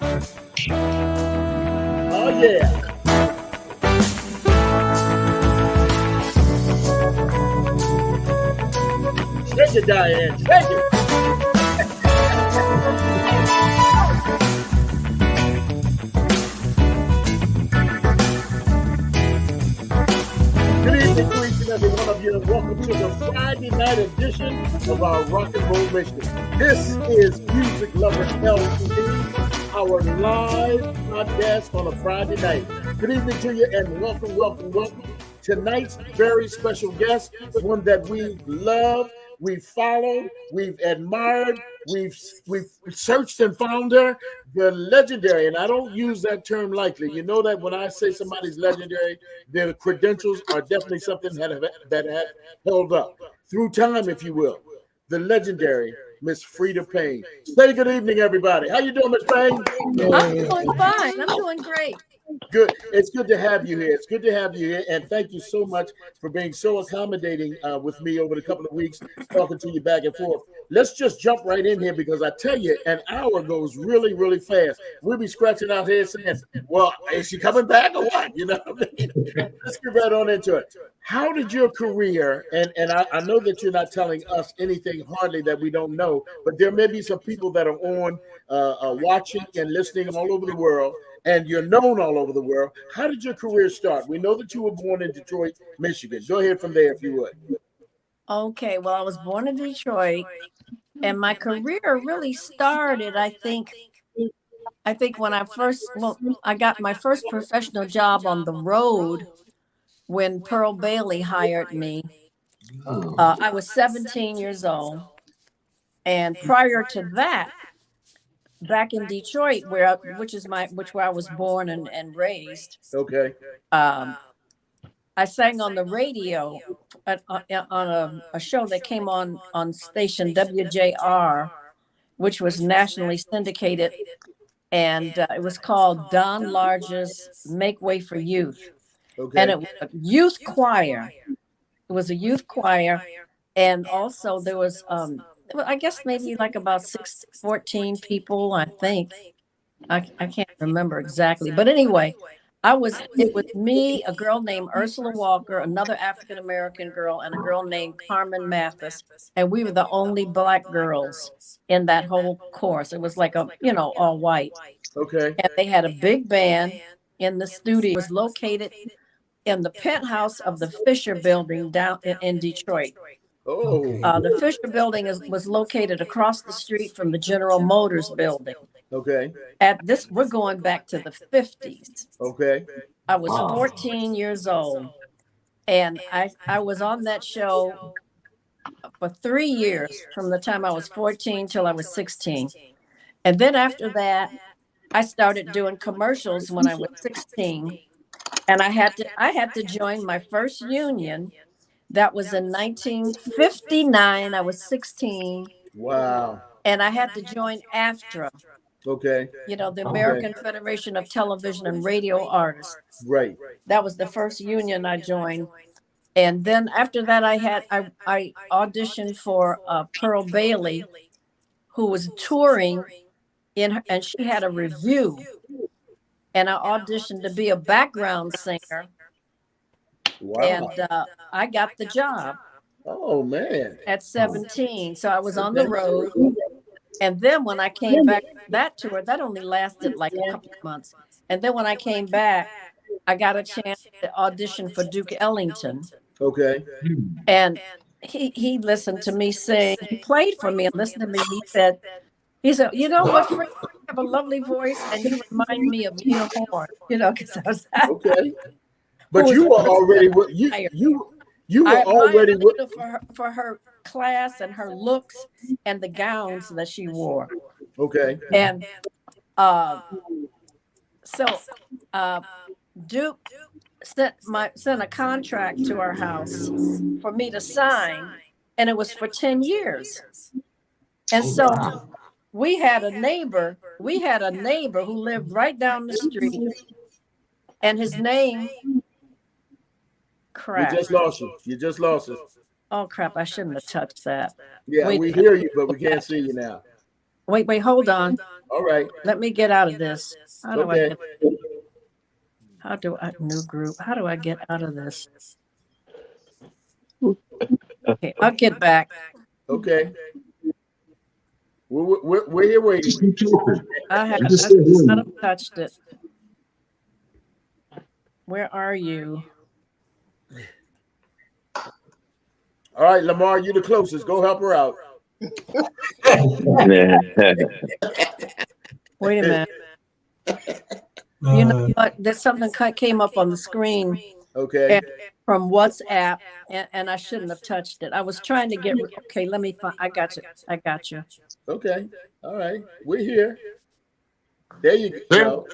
Oh yeah. Shake it, Diane. Shake it. Good evening to each and every one of you, and welcome to the Friday night edition of our Rock and Roll Mission. This is Music Lovers LTD, our live podcast on a Friday night. Good evening to you, and welcome. Tonight's very special guest, one that we love, we've followed, we've admired, we've searched and found her, the legendary, and I don't use that term lightly. You know that when I say somebody's legendary, their credentials are definitely something that have held up through time, if you will. The legendary Miss Freda Payne. Say good evening, everybody. How you doing, Miss Payne? I'm doing fine. I'm doing great. Good. It's good to have you here. And thank you so much for being so accommodating with me over the couple of weeks, talking to you back and forth. Let's just jump right in here because I tell you, an hour goes really, really fast. We'll be scratching out here saying, well, is she coming back or what? You know what I mean? Let's get right on into it. How did your career, and I know that you're not telling us anything hardly that we don't know, but there may be some people that are on watching and listening all over the world, and you're known all over the world. How did your career start? We know that you were born in Detroit, Michigan. Go ahead from there if you would. Okay, well, I was born in Detroit, and my career really started, I think when I got my first professional job on the road when Pearl Bailey hired me. I was 17 years old, and prior to that, back in Detroit, where I was born and raised. Okay. I sang on the radio on a show that came on station WJR, which was nationally syndicated, and it was called Don Large's "Make Way for Youth." Okay. And it was a youth choir. It was a youth choir, and also there was I guess maybe like about 14 people, I think. I can't remember exactly. But anyway, it was me, a girl named Ursula Walker, another African-American girl, and a girl named Carmen Mathis. And we were the only Black girls in that whole course. It was like all white. Okay. And they had a big band in the studio. It was located in the penthouse of the Fisher Building down in Detroit. Oh. The Fisher Building was located across the street from the General Motors building. Okay. We're going back to the 50s. Okay. I was 14 years old, and I was on that show for 3 years, from the time I was 14 till I was 16. And then after that, I started doing commercials when I was 16, and I had to join my first union. That was in 1959. I was 16. Wow. And I had to join AFTRA. Okay. The American Federation of Television and Radio Artists. Right. That was the first union I joined. And then after that, I auditioned for Pearl Bailey, who was touring and she had a review. And I auditioned to be a background singer. Wow. And I got the job. Oh, man. At 17. So I was on the road. And then when I came back that tour, that only lasted like a couple of months. And then when I came back, I got a chance to audition for Duke Ellington. Okay. And he listened to me sing. He played for me and listened to me. He said, you know what, Fred, you have a lovely voice and you remind me of Nina Horn, because I was okay. But you were already you were already for her class and her looks and the gowns that she wore. Okay. And so Duke sent a contract to our house for me to sign, and it was for 10 years. And so we had a neighbor who lived right down the street, and his name crap. You just lost it. Oh crap, I shouldn't have touched that. Yeah, we hear you, but we can't see you now. Wait, hold on. All right. Let me get out of this. How do Okay. new group? How do I get out of this? Okay, I'll get back. Okay. We're here waiting. Just keep talking. I You just stay here. haven't touched it. Where are you? All right, Lamar, you the closest. Go help her out. Wait a minute. You know what? There's something came up on the screen Okay. from WhatsApp, and I shouldn't have touched it. I was trying to get. Okay, let me find. I got you. I got you. Okay. All right. We're here. There you go.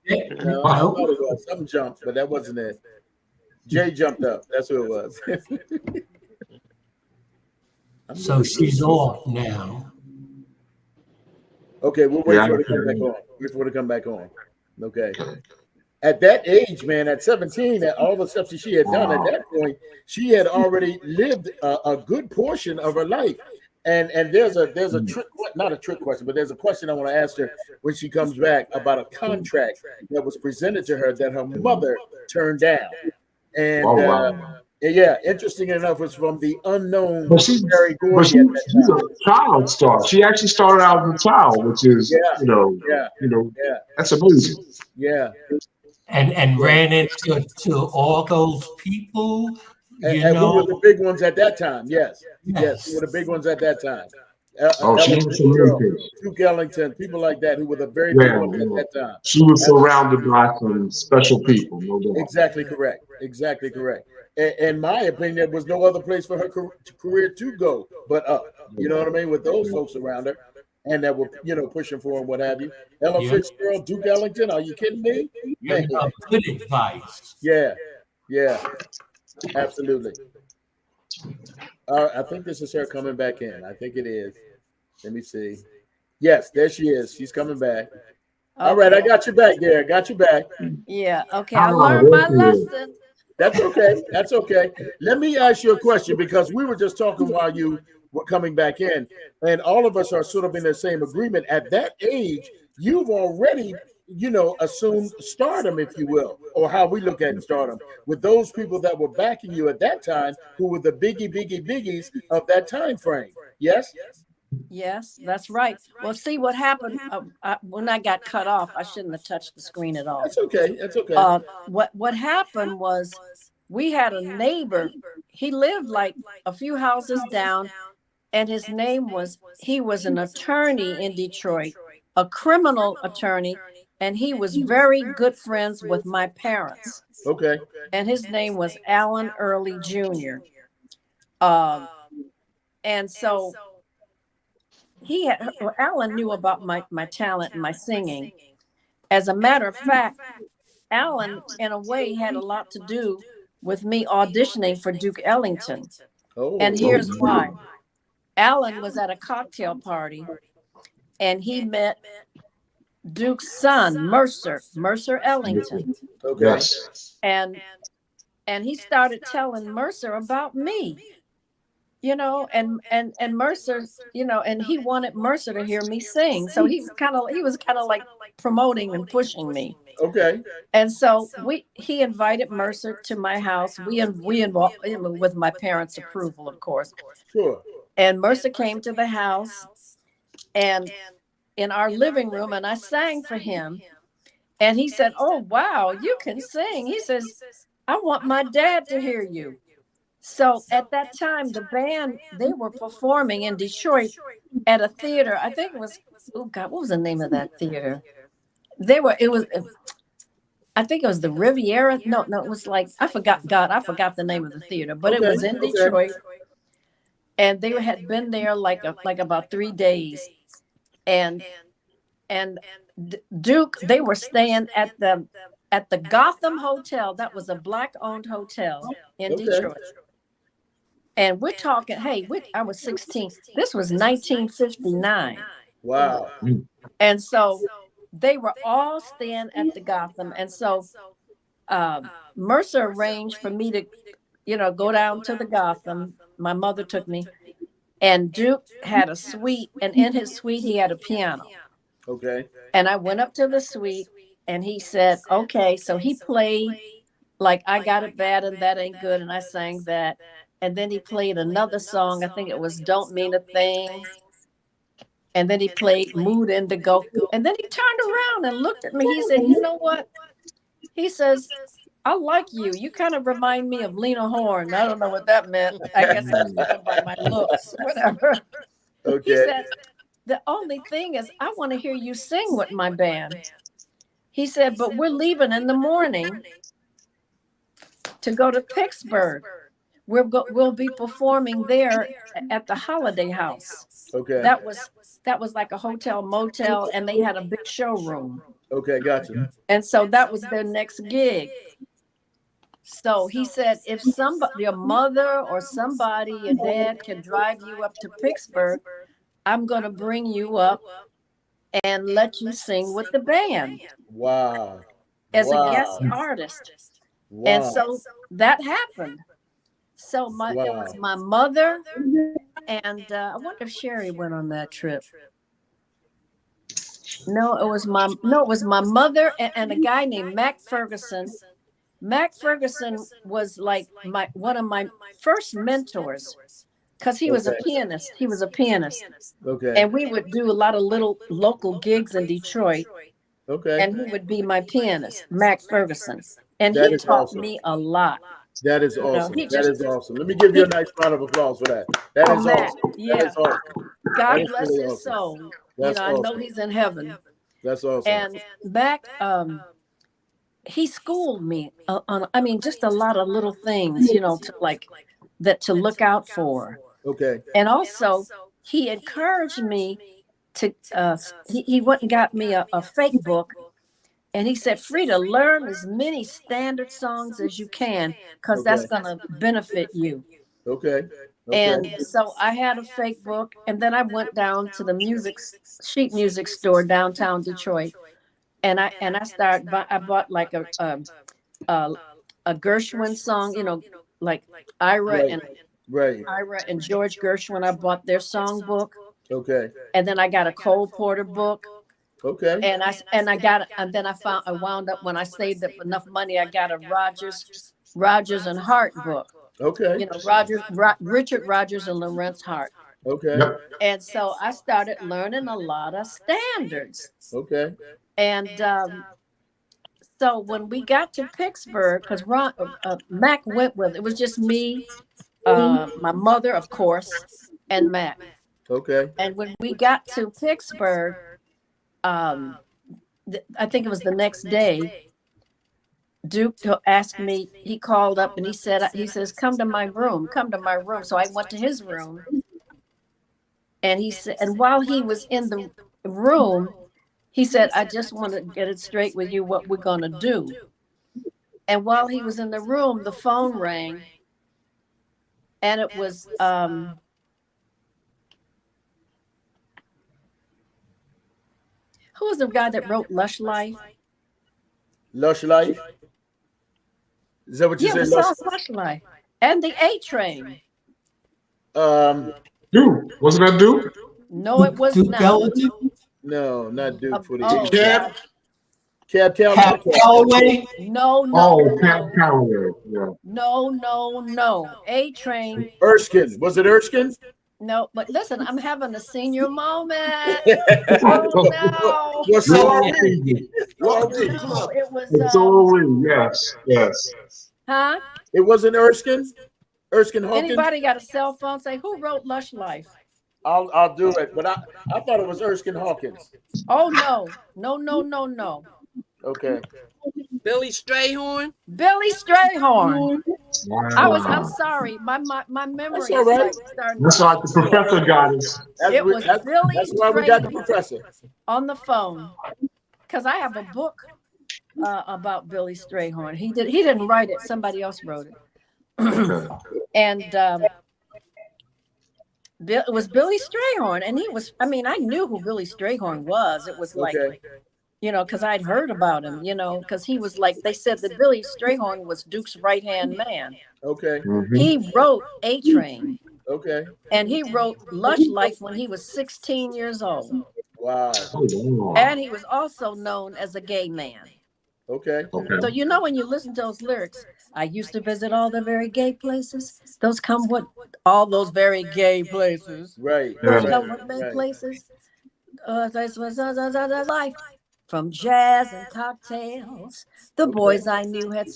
No, I thought it was. Something jumped, but that wasn't it. Jay jumped up. That's who it was. So she's off now. Okay, we'll wait for her to come back on. Wait for her to come back on. Okay. At that age, man, at 17, at all the stuff that she had done at that point, she had already lived a good portion of her life. And there's a trick, not a trick question, but there's a question I want to ask her when she comes back about a contract that was presented to her that her mother turned down. And yeah, interesting enough, it's from the unknown Barry Gordy. She's a child star. She actually started out as a child, which is that's amazing. Yeah. And ran into all those people. And who were the big ones at that time? Yes, who were the big ones at that time? Duke Ellington, people like that, who were the very big ones at that time. She was surrounded by some special people, no doubt. Exactly correct. Exactly correct. In my opinion, there was no other place for her career to go but up. You know what I mean? With those folks around her, and that were pushing for her and what have you. Ella Fitzgerald, Duke Ellington. Are you kidding me? Good advice. Yeah. Absolutely. I think this is her coming back in. I think it is. Let me see. Yes, there she is. She's coming back. Okay. All right, I got you back there. Got you back. Yeah. Okay. I learned my lesson. That's okay. That's okay. Let me ask you a question, because we were just talking while you were coming back in, and all of us are sort of in the same agreement. At that age, you've already assumed stardom, if you will, or how we look at stardom, with those people that were backing you at that time, who were the biggies of that time frame. Yes? Yes, that's right. Well, see what happened when I got cut off. I shouldn't have touched the screen at all. That's okay. That's okay. What happened was we had a neighbor. He lived like a few houses down, and his name he was an attorney in Detroit, a criminal attorney. And he was very good friends with my parents. Okay. And his name was Alan Early Jr. And so Alan knew about my talent and my singing. As a matter of fact, Alan, in a way, had a lot to do with me auditioning for Duke Ellington. And here's why. Alan was at a cocktail party, and he met Duke's son, Mercer Ellington. Okay. Yes. And he started telling Mercer about me, and Mercer, and he wanted Mercer to hear me sing. So he was kind of like promoting and pushing me. Okay. And so he invited Mercer to my house. We involved him with my parents' approval, of course. Sure. And Mercer came to the house, and in our living room, and I sang for him. And he said, "Oh, wow, you can sing." He says, "I want my dad to hear you." So at that time, the band, they were performing in Detroit at a theater. I think it was, oh God, what was the name of that theater? I think it was the Riviera. No, it was like, I forgot the name of the theater, but it was in Detroit. And they had been there like about 3 days. And Duke, they were staying at the Gotham Hotel. That was a Black-owned hotel in Detroit. And we're talking, I was 16. This was 1959. Wow. And so they were all staying at the Gotham. And so Mercer arranged for me to, go down to the Gotham. My mother took me. And Duke had a suite, and in his suite, he had a piano. Okay. And I went up to the suite and he said, okay. So he played like I Got It Bad and That Ain't Good. And I sang that. And then he played another song. I think it was Don't Mean a Thing. And then he played Mood Indigo. And then he turned around and looked at me. He said, you know what? He says, I like you. You kind of remind me of Lena Horne. I don't know what that meant. I guess I was going by my looks, whatever. Okay. He said, the only thing is I want to hear you sing with my band. He said, but we're leaving in the morning to go to Pittsburgh. We'll be performing there at the Holiday House. Okay. That was like a hotel motel, and they had a big showroom. Okay, gotcha. And so that was their next gig. So he said, if somebody, your mother or somebody, your dad can drive you up to Pittsburgh, I'm going to bring you up and let you sing with the band. Wow. As a guest artist. Wow. And so that happened. So it was my mother, and I wonder if Sherry went on that trip. No, it was my mother and a guy named Mac Ferguson. Mac Ferguson was like one of my first mentors because he was a pianist. He was a pianist. Okay. And we would do a lot of little local gigs in Detroit. Okay. And he would be my pianist, Mac Ferguson. And he taught me a lot. That is awesome. That is awesome. Let me give you a nice round of applause for that. That is awesome. Yeah. That is awesome. God bless his soul. That's I know he's in heaven. That's awesome. And Mac, he schooled me on, just a lot of little things, to look out for. Okay. And also, he encouraged me to, he went and got me a fake book. And he said, Frida, learn as many standard songs as you can, because that's going to benefit you. Okay. And so I had a fake book, and then I went down to the sheet music store downtown Detroit, and I bought like a Gershwin song, like Ira and George Gershwin. I bought their song book. Okay. And then I got a Cole Porter book. Okay. And then I wound up, when I saved up enough money, I got a Rogers and Hart book. Okay. Richard Rogers and Lawrence Hart. Okay. And so I started learning a lot of standards. Okay. And so when we got to Pittsburgh, because Mac went with, it was just me, my mother, of course, and Mac. Okay. And when we got to Pittsburgh, I think it was the next day, Duke asked me, he called up and he says, come to my room. So I went to his room, and he said, and while he was in the room, he said, I just want to get it straight with you what we're going to do. And while he was in the room, the phone rang, and it was, who was the guy that wrote Lush Life? Lush Life? Is that what you said? Lush Life. And the A Train. Duke. Wasn't that Duke? No, it was not. No, not Duke for the Cab Calloway? No. Oh, Cab Calloway. Yeah. No. A Train. Erskine. Was it Erskine? No, but listen, I'm having a senior moment. Oh no! What's wrong? It was. It's all yes. Huh? It wasn't Erskine. Erskine Hawkins. Anybody got a cell phone? Say, who wrote Lush Life? I'll do it, but I thought it was Erskine Hawkins. Oh no. Okay. Billy Strayhorn. Billy Strayhorn. Wow. I'm sorry. My memory. That's all right. That's like the professor got us. That's why we got the professor on the phone, because I have a book about Billy Strayhorn. He didn't write it. Somebody else wrote it. And it was Billy Strayhorn, and he was. I knew who Billy Strayhorn was. It was like. Because I'd heard about him, because he was like, they said that Billy Strayhorn was Duke's right-hand man. Okay. Mm-hmm. He wrote A Train. Okay. And he wrote Lush Life when he was 16 years old. Wow. And he was also known as a gay man. Okay. So you know when you listen to those lyrics, I used to visit all the very gay places. Those come with all those very gay places. Right. Those come with gay places. This was life from jazz and cocktails. The boys I knew had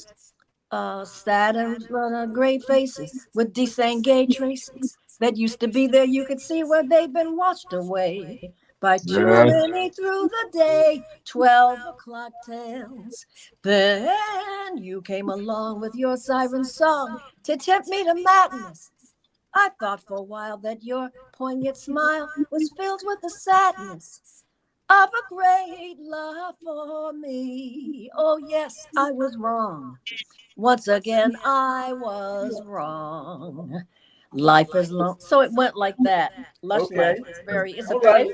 sad and gray faces with disengaged traces that used to be there. You could see where they've been washed away by too many through the day. 12 o'clock tales. Then you came along with your siren song to tempt me to madness. I thought for a while that your poignant smile was filled with the sadness of a great love for me. Oh yes, I was wrong. Once again, I was wrong. Life is long. So it went like that. Lush Life. It's a very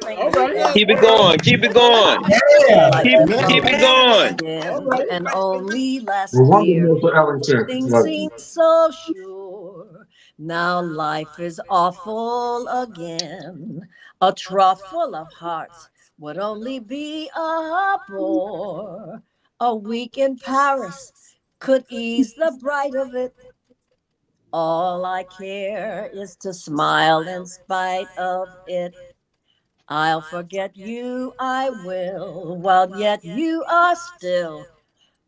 famous. Keep it going. Keep it going. Yeah. Keep it going. Again, and only last Well, year, wonderful Ellington. things seemed so sure. Now life is awful again. A trough full of hearts would only be a bore. A week in Paris could ease the bright of it. All I care is to smile in spite of it. I'll forget you, I will, while yet you are still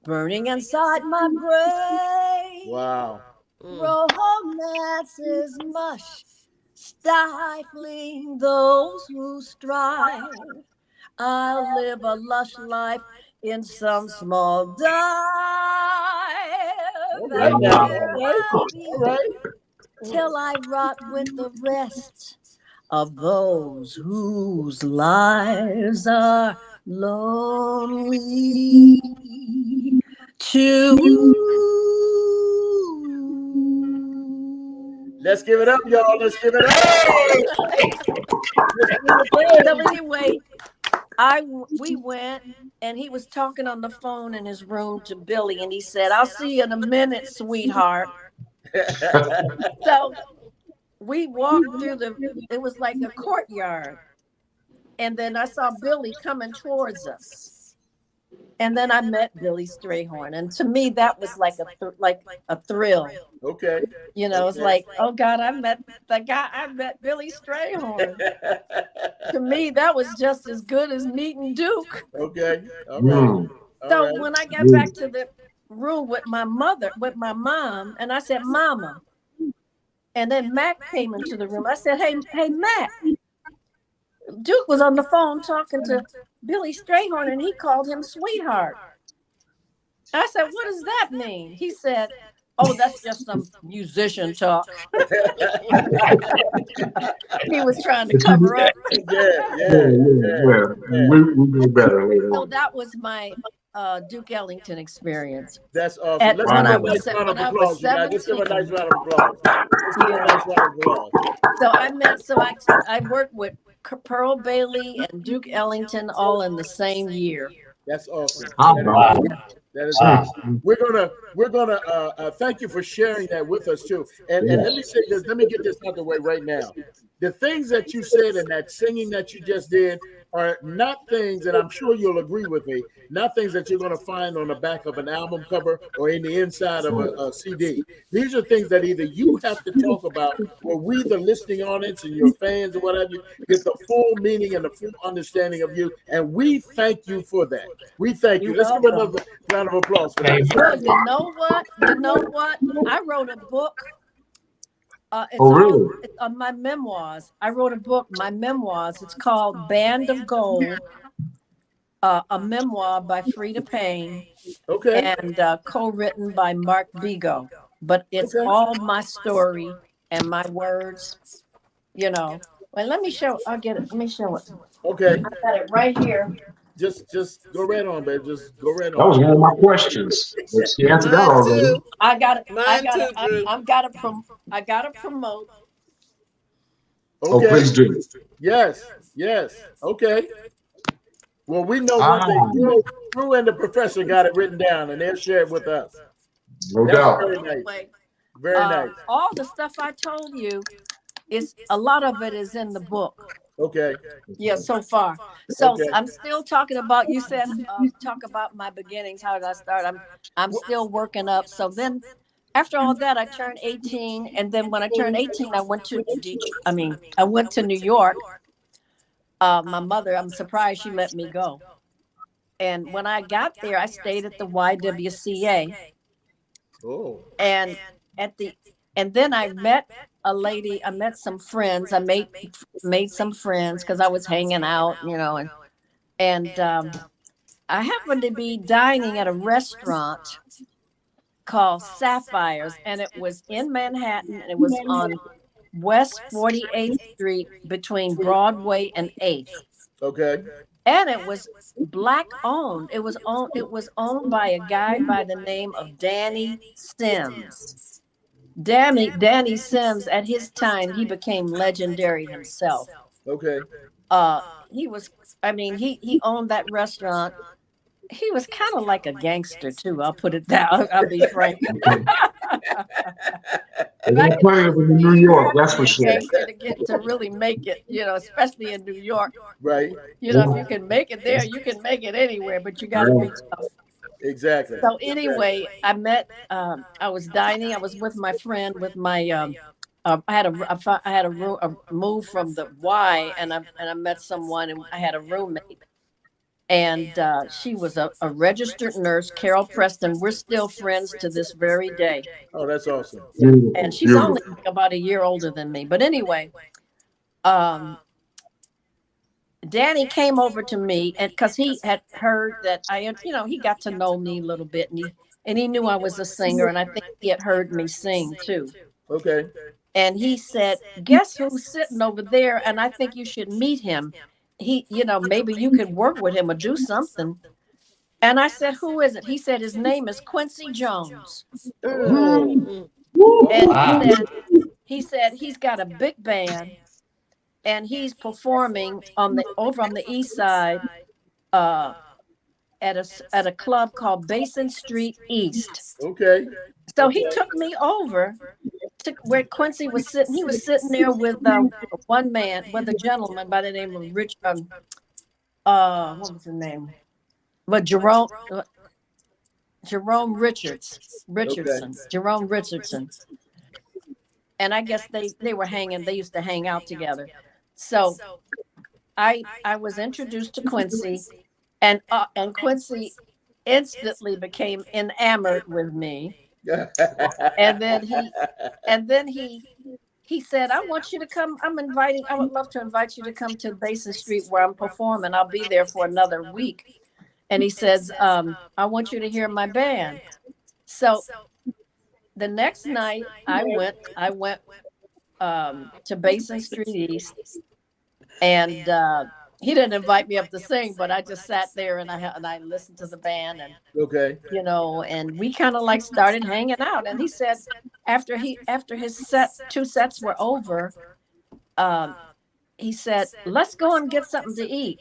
burning inside my brain. Wow. Romance is mush, stifling those who strive. I'll live a lush life in some small dive. Till I rot with the rest of those whose lives are lonely too. Let's give it up, y'all. Let's give it up. So anyway, we went, and he was talking on the phone in his room to Billy, and he said, "I'll see you in a minute, sweetheart." So we walked through it was like a courtyard, and then I saw Billy coming towards us. And then I met Billy Strayhorn, and to me that was like a thrill. Okay. You know, it's like, oh God, I met Billy Strayhorn. To me, that was just as good as meeting Duke. Okay. All right. So when I got back to the room with my mom, and I said, "Mama," and then Mac came into the room. I said, "Hey, Mac." Duke was on the phone talking to Billy Strayhorn, and he called him sweetheart. I said, "What does that mean?" He said, "Oh, that's just some musician talk." He was trying to cover up. Yeah. We do better later. So that was my Duke Ellington experience. That's awesome. Let's give a nice round of applause, you guys. Let's give a nice round of applause. So I worked with Pearl Bailey and Duke Ellington all in the same year. That's awesome. That is awesome. We're gonna thank you for sharing that with us too. And let me say this. Let me get this out of the way right now. The things that you said and that singing that you just did are not things, and I'm sure you'll agree with me, not things that you're going to find on the back of an album cover or in the inside of a CD. These are things that either you have to talk about, or we, the listening audience and your fans or whatever, get the full meaning and the full understanding of you. And we thank you for that. We thank you. Let's give another round of applause for that. Well, you know what? I wrote a book. Really? It's on my memoirs. I wrote a book, my memoirs. It's called Band of Gold, a memoir by Frida Payne, and co-written by Mark Vigo. But it's all my story and my words, you know. Well, let me show. I'll get it. Let me show it. Okay. I got it right here. Just go right on, babe. Just go right on. That was one of my questions. You answered that already. I got it. I gotta promote. Okay. Oh, please do. Yes. Okay. Well, we know one thing. Drew and the professor got it written down, and they'll share it with us. No doubt. Very nice. Very nice. All the stuff I told you, a lot of it is in the book. Okay. Yeah, so far. So Okay. I'm still talking about, you said, talk about my beginnings. How did I start? I'm still working up. So then after all that, I turned 18. And then when I turned 18, I went to I went to New York. My mother, I'm surprised she let me go. And when I got there, I stayed at the YWCA. Oh. And at the and then I met a lady. I met some friends. I made some friends because I was hanging out, and I happened to be dining at a restaurant called Sapphires, and it was in Manhattan, and it was on West 48th Street between Broadway and 8th. Okay. And it was Black owned. It was owned by a guy by the name of Danny Sims. Danny Sims, at his time, he became legendary himself. Okay. He was, he owned that restaurant. He was kind of like a gangster too. I'll put it that. I'll be frank. They're playing in New York, that's for sure. To really make it, especially in New York. Right. If you can make it there, you can make it anywhere, but you got to be tough. Exactly. So anyway, I was dining. I was with my friend, with my, I had a move from the Y, and I met someone, and I had a roommate. And she was a registered nurse, Carol Preston. We're still friends to this very day. Oh, that's awesome. And she's only about a year older than me. But anyway, Danny came over to me, and because he had heard that he got to know me a little bit, and he knew I was a singer, and I think he had heard me sing too. Okay. And he said, "Guess who's sitting over there? And I think you should meet him. He, maybe you could work with him or do something." And I said, "Who is it?" He said, "His name is Quincy Jones." Oh. And he said he's got a big band, and he's performing over on the east side, at a club called Basin Street East. Okay. So he took me over to where Quincy was sitting. He was sitting there with with a gentleman by the name of what was his name? But Jerome Richardson. Okay. Jerome Richardson. And I guess they were hanging. They used to hang out together. So I was introduced to Quincy, and Quincy instantly became enamored with me. And then he said, "I want you to come. I would love to invite you to come to Basin Street where I'm performing. I'll be there for another week." And he says, "I want you to hear my band." So the next night I went to Basin Street East, and he didn't invite me up to sing, but I just sat there and I listened to the band, and okay, and we kind of like started hanging out. And he said after his two sets were over, he said, "Let's go and get something to eat."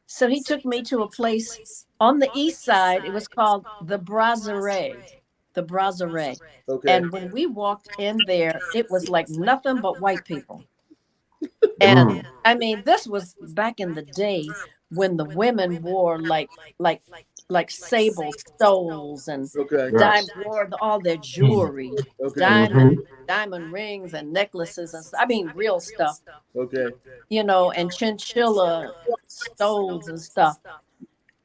So he took me to a place on the east side. It was called the Brasserie. The Brasserie. Okay. And when we walked in there, it was like nothing but white people. And I mean, this was back in the day when the women wore like sable stoles and wore all their jewelry, diamond rings and necklaces and I mean real stuff. Okay. And chinchilla stoles and stuff.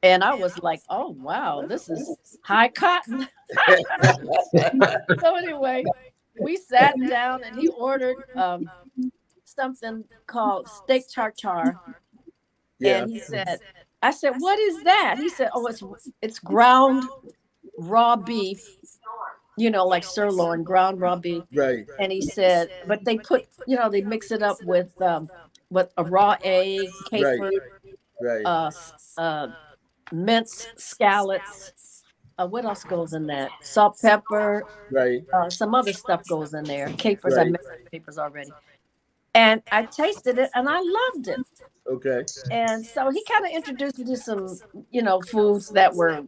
And I was like, "Oh wow, this is high cotton." So anyway, we sat down and he ordered something called steak tartare. Yeah. And he said, I said, "What is that?" He said, "Oh, it's ground raw beef, like sirloin, ground raw beef." Right. And he said, but they put, they mix it up with a raw egg, caper, minced scallots. What else goes in that? Salt, pepper. Right. Some other stuff goes in there. Capers, I mentioned capers already. And I tasted it and I loved it. Okay. And so he kind of introduced me to some, foods that were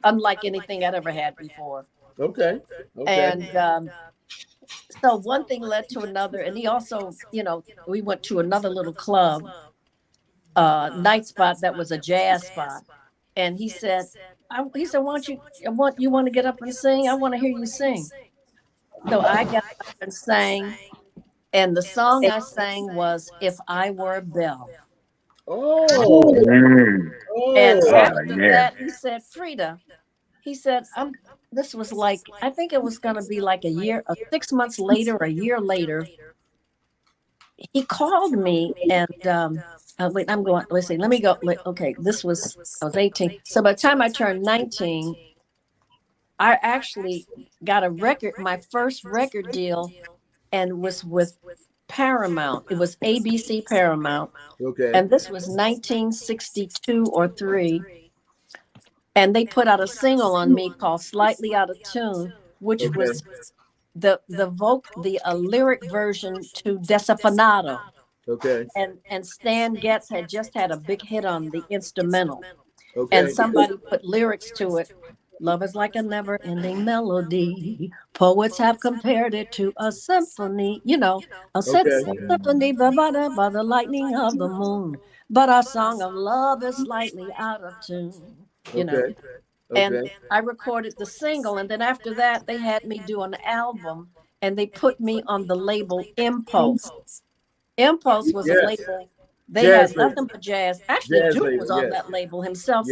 unlike anything I'd ever had before. Okay. And So one thing led to another, and he also, we went to another little club, night spot that was a jazz spot, and he said, "Why don't you want to get up and sing? I want to hear you sing." So I got up and sang, and the song I sang was "If I Were a Bell." Oh, And after yeah. that, he said, "Frida," he said, this was like, I think it was going to be like 6 months later, a year later, he called me and, wait, let's see, let me go. Okay, I was 18. So by the time I turned 19, I actually got my first record deal, and was with Paramount. It was ABC Paramount. okay. And this was 1962 or 3. And they put out a single on me called "Slightly Out of Tune," which was the lyric version to "Desafinado." Okay. And Stan Getz had just had a big hit on the instrumental. Okay. And somebody put lyrics to it. "Love is like a never-ending melody. Poets have compared it to a symphony. A symphony by the lightning of the moon. But our song of love is slightly out of tune." And I recorded the single, and then after that, they had me do an album, and they put me on the label Impulse. Impulse was a label. They had nothing but jazz. Actually, Duke was on that label himself.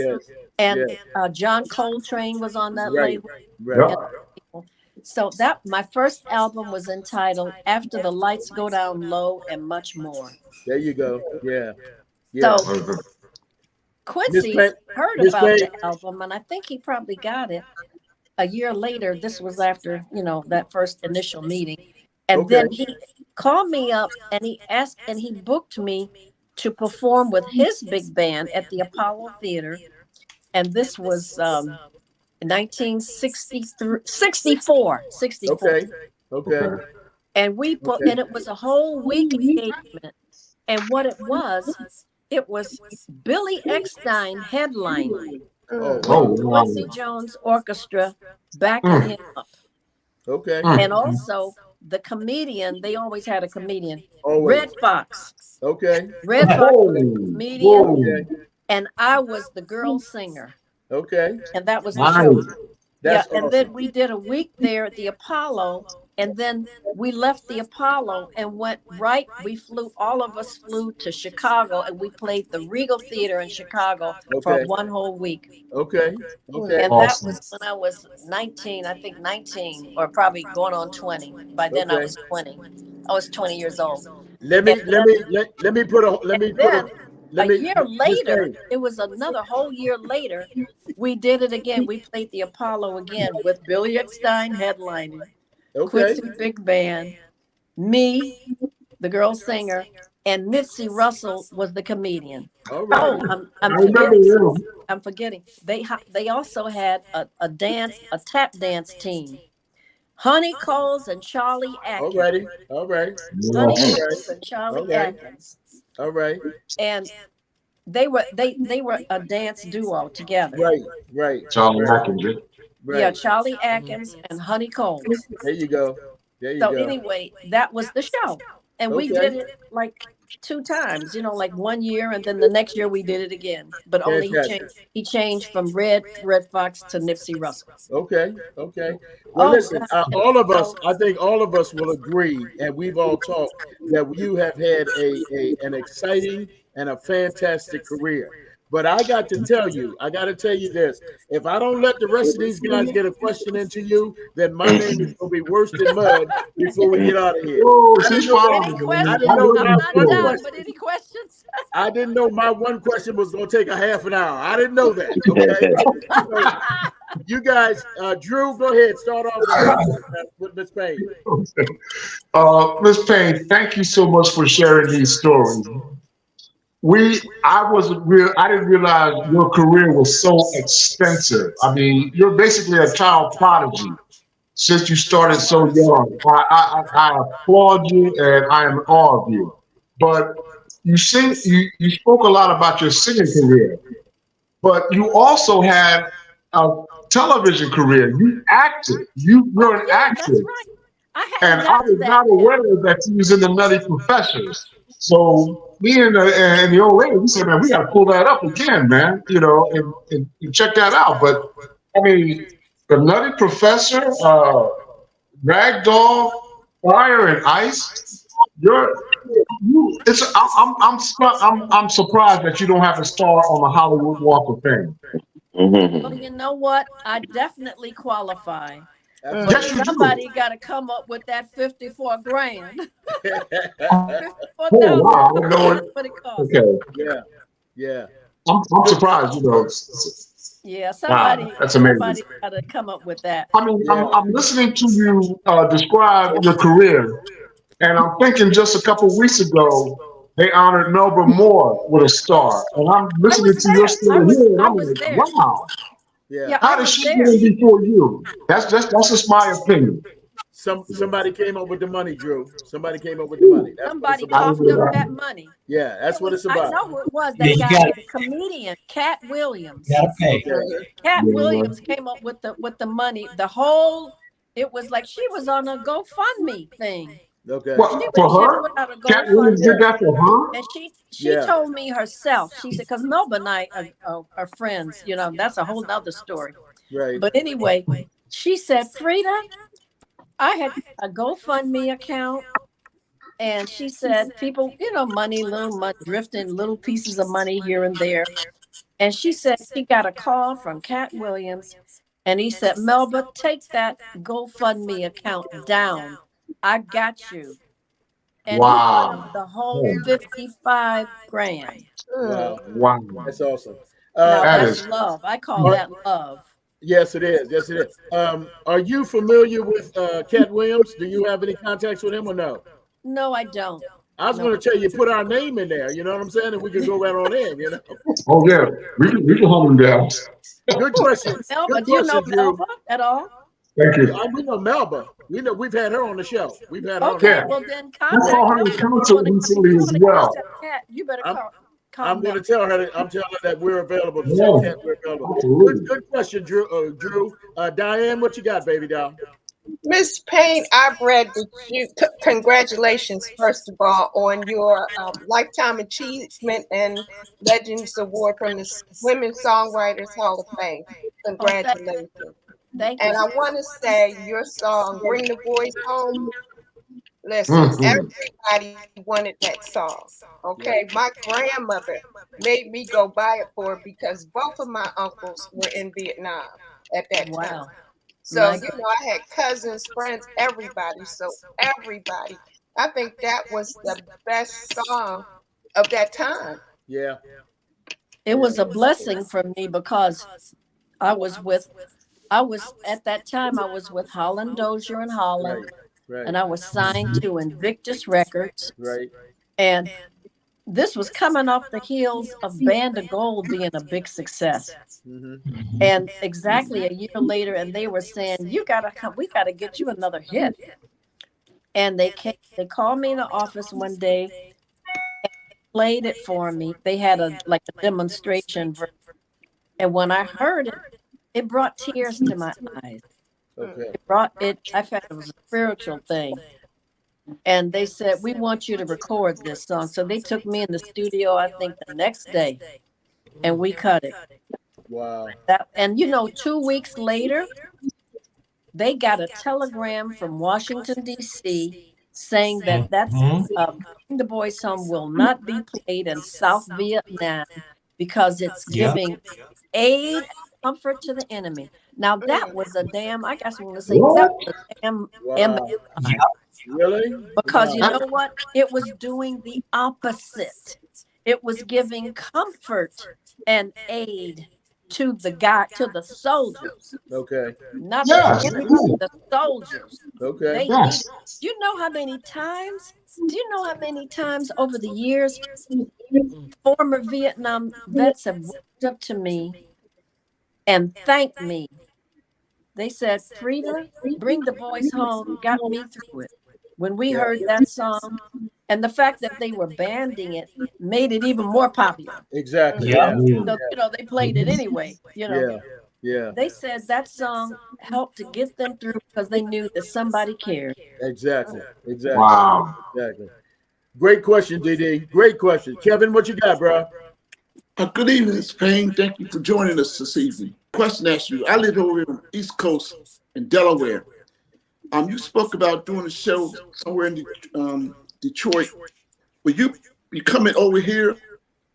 And John Coltrane was on that label. Right. So my first album was entitled "After the Lights Go Down Low and Much More." There you go. Yeah. So Quincy heard about the album, and I think he probably got it a year later. This was after, that first initial meeting. And then he called me up and he booked me to perform with his big band at the Apollo Theater. And this was 1964. Okay. And and it was a whole week engagement. And what it was Billy Eckstine headlining. Quincy Jones Orchestra backing him up. Okay. And also the comedian, they always had a comedian, Red Fox. Okay. Red Fox was a comedian, and I was the girl singer. Okay. And that was the show. That's and then we did a week there at the Apollo, and then we left the Apollo and all of us flew to Chicago, and we played the Regal Theater in Chicago for one whole week. Okay. And that was when I was 19, I think 19, or probably going on 20. By then I was 20. I was 20 years old. Let me put a year later, it was another whole year later, we did it again. We played the Apollo again with Billy Eckstine headlining, Quincy Big Band, me, the girl singer, and Nipsey Russell was the comedian. Right. I'm forgetting. They also had a tap dance team. Honey Coles and Charlie Atkins. All right. Honey Coles and Charlie Atkins. All right. And they were a dance duo together. Right. Charlie Atkins. Right. Yeah, Charlie Atkins and Honey Coles. There you go. Anyway, that was the show. And we did it like 2 times, like 1 year, and then the next year we did it again. But only he changed from Red Fox to Nipsey Russell. Okay. Well, listen, I think all of us will agree, and we've all talked, that you have had an exciting and a fantastic career. But I got to tell you this. If I don't let the rest of these guys get a question into you, then my name is going to be worse than mud before we get out of here. Any questions? I didn't know my one question was going to take a half an hour. I didn't know that. Okay? So, you guys, Drew, go ahead. Start off with Miss Payne. Miss Payne, thank you so much for sharing these stories. I didn't realize your career was so extensive. I mean, you're basically a child prodigy since you started so young. I applaud you, and I am in awe of you. But you spoke a lot about your singing career, but you also had a television career. You acted. You're an actor. That's right. I And hadn't I got to was that not yet. aware that he was in the Nutty Professors. So me and the old lady, we said, man, we got to pull that up again, man, and check that out. But I mean, the Nutty Professor, Ragdoll, Fire and Ice. I'm surprised that you don't have a star on the Hollywood Walk of Fame. Well, you know what? I definitely qualify. But Yes, you do. somebody got to come up with that 54 grand. Oh 54,000. wow, I know it. What it costs. Okay, Yeah. I'm surprised. Yeah, somebody that's amazing. got to come up with that. I mean, I'm listening to you describe your career, and I'm thinking just a couple of weeks ago they honored Melba Moore with a star, and I'm listening to your story here, and I'm like, wow. Yeah. How did she get in before you? That's just my opinion. Somebody came up with the money, Drew. Somebody came up with the money. That's somebody coughed up that money. Yeah, that's what it's about. I know who it was. That guy, the comedian, Cat Williams. Cat Williams came up with the money. It was like she was on a GoFundMe thing. Okay. For her? Cat Williams did that for her? And she told me herself. She said, because Melba and I are friends. That's a whole nother story. Right. But anyway, she said, Frida, I had a GoFundMe account. And she said, people, little money, drifting little pieces of money here and there. And she said she got a call from Cat Williams. And he said, Melba, take that GoFundMe account down. I got you. And he put up the whole 55 grand. Wow. That's awesome. That's love. I call that love. Yes, it is. Yes, it is. Are you familiar with Cat Williams? Do you have any contacts with him or no? No, I don't. I was going to tell you, put our name in there. You know what I'm saying? And we can go right on in, Oh, yeah. We can hold him down. Good question. Melba, do you know Melba at all? Thank you. We know Melba. We've had her on the show. We've had her okay, on the show. Well then I saw her in concert recently as well. You better call. I'm going to tell her. I'm telling her that we're available. We're available. Good question, Drew. Diane, what you got, baby doll? Miss Payne, I've read that you. Congratulations, first of all, on your Lifetime Achievement and Legends Award from the Women's Songwriters Hall of Fame. Congratulations. Thank you. And I want to say your song, Bring the Boys Home. Listen, everybody wanted that song. Okay, my grandmother made me go buy it for her because both of my uncles were in Vietnam at that time. So, I had cousins, friends, everybody. So everybody, I think that was the best song of that time. Yeah. It was a blessing for me because I was at that time, I was with Holland Dozier in Holland. Right. And I was signed to Invictus Records. Right. And this was coming off the heels of Band of Gold being a big success. Mm-hmm. And exactly a year later, and they were saying, you gotta come, we gotta get you another hit. And they called me in the office one day and played it for me. They had a demonstration. And when I heard it, it brought tears to my eyes. Okay. I felt it was a spiritual thing. And they said, we want you to record this song. So they took me in the studio, I think the next day, and we cut it. Wow. And 2 weeks later, they got a telegram from Washington, D.C. saying that Bring the Boys Home will not be played in South Vietnam because it's giving aid, comfort to the enemy. Now that was a damn, I guess I'm going to say that was a damn Really? Because you know what? It was doing the opposite. It was giving comfort and aid to the soldiers. Okay. Not the enemy, the soldiers. Okay. Do you know how many times? Do you know how many times over the years former Vietnam vets have walked up to me and thanked me? They said, Frida, Bring the Boys Home got me through it. When we heard that song, and the fact that they were banding it made it even more popular. Exactly. Yeah. So, they played it anyway, Yeah. Yeah. They said that song helped to get them through because they knew that somebody cared. Exactly. Exactly. Wow. Exactly. Great question, DD. Great question. Kevin, what you got, bro? Good evening, Ms. Payne. Thank you for joining us this evening. Question asked you. I live over on the East Coast in Delaware. You spoke about doing a show somewhere in Detroit. Will you be coming over here,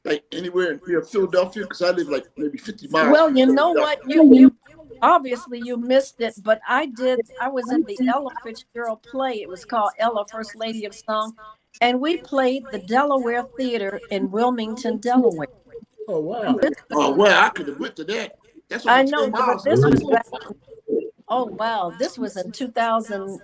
like anywhere near Philadelphia? Because I live like maybe 50 miles. Well, from you know what? You obviously you missed it, but I was in the Ella Fitzgerald play. It was called Ella, First Lady of Song. And we played the Delaware Theater in Wilmington, Delaware. Oh, wow. Oh, well, I could have went to that. That's I only know, 10 but miles. this was back. Oh, wow. This was in 2000.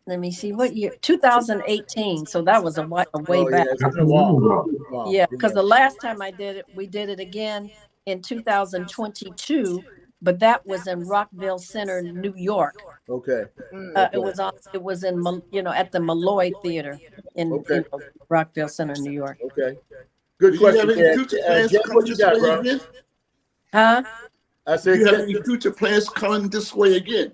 Let me see what year. 2018. So that was a way Oh, back. yeah, it's been a while. Wow. Yeah, because the last time I did it, we did it again in 2022, but that was in Rockville Center, New York. Okay. It was in at the Malloy Theater in Rockville Center, New York. Okay. Good question. Jen, what you got, bro? Huh? I said, Do you have any future plans coming this way again?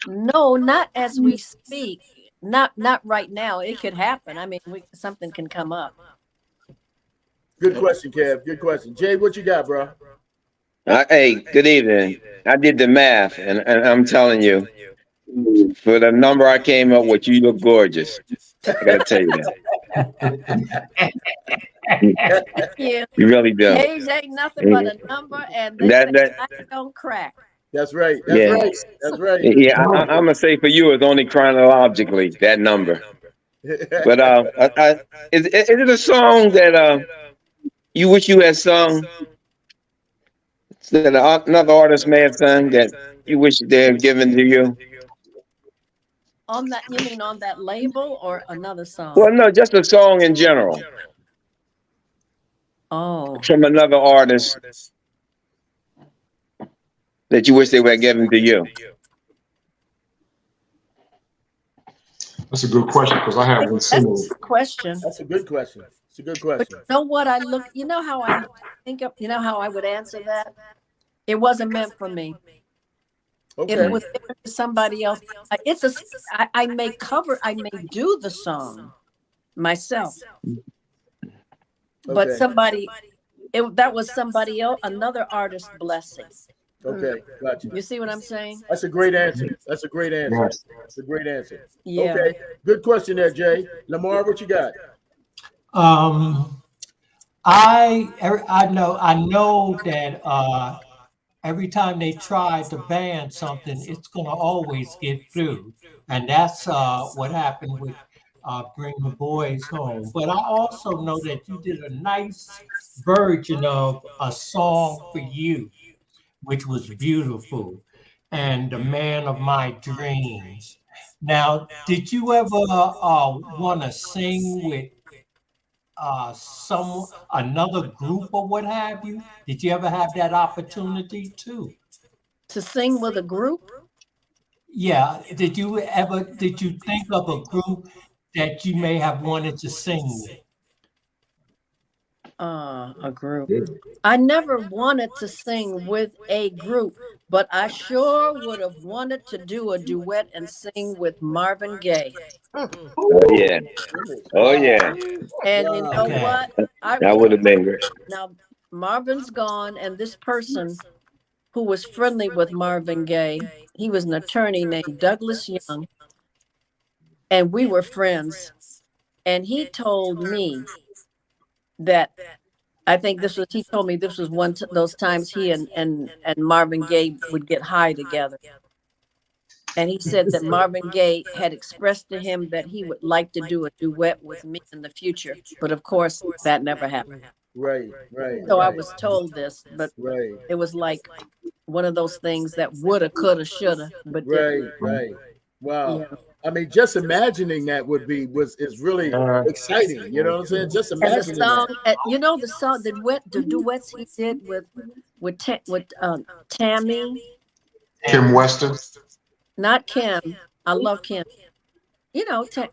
No, not as we speak. Not right now. It could happen. I mean, something can come up. Good question, Kev. Good question. Jay, what you got, bro? Hey, good evening. I did the math, and I'm telling you, for the number I came up with, you look gorgeous. I gotta tell you that. Yeah. You really do. Age ain't nothing but a number, and they That- say that- I don't crack. That's right. Yeah. That's right. Yeah, I'm gonna say for you, it's only chronologically that number. But is it a song that you wish you had sung? That another artist may have sung that you wish they had given to you? On that, you mean on that label or another song? Well, no, just a song in general Oh, from another artist that you wish they would have given to you. That's a good question because I have one that's similar. a good question. That's a good question. It's a good But question. you know what I look? You know how I think of? You know how I would answer that? It wasn't meant for me. If Okay. it was given to somebody else, I may do the song myself, but Okay. that was somebody else, another artist's blessing. Okay. Gotcha. You see what I'm saying? That's a great answer. That's a great answer. Yes. That's a great answer. Yeah. Okay. Good question there, Jay. Lamar, what you got? I know that every time they try to ban something, it's going to always get through, and that's what happened with Bring the Boys Home. But I also know that you did a nice version of A Song for You, which was beautiful, and The Man of My Dreams. Now, did you ever want to sing with another group or what have you? Did you ever have that opportunity too? To sing with a group? Yeah. Did you think of a group that you may have wanted to sing with? A group. I never wanted to sing with a group, but I sure would have wanted to do a duet and sing with Marvin Gaye. Oh yeah. Oh yeah. And you know Okay. what? That would have been great. Now, Marvin's gone, and this person who was friendly with Marvin Gaye, he was an attorney named Douglas Young, and we were friends. And he told me that he told me this was those times he and Marvin Gaye would get high together. And he said that Marvin Gaye had expressed to him that he would like to do a duet with me in the future. But of course, that never happened. Right. So I was told this, but it was like one of those things that woulda, coulda, shoulda, but didn't. Right. Wow. Yeah. I mean, just imagining that is really exciting. You know what I'm saying? Just And the imagining song, that. the duets he did with Tammy, Kim Weston. not Kim. I love Kim. Tammy Terrell.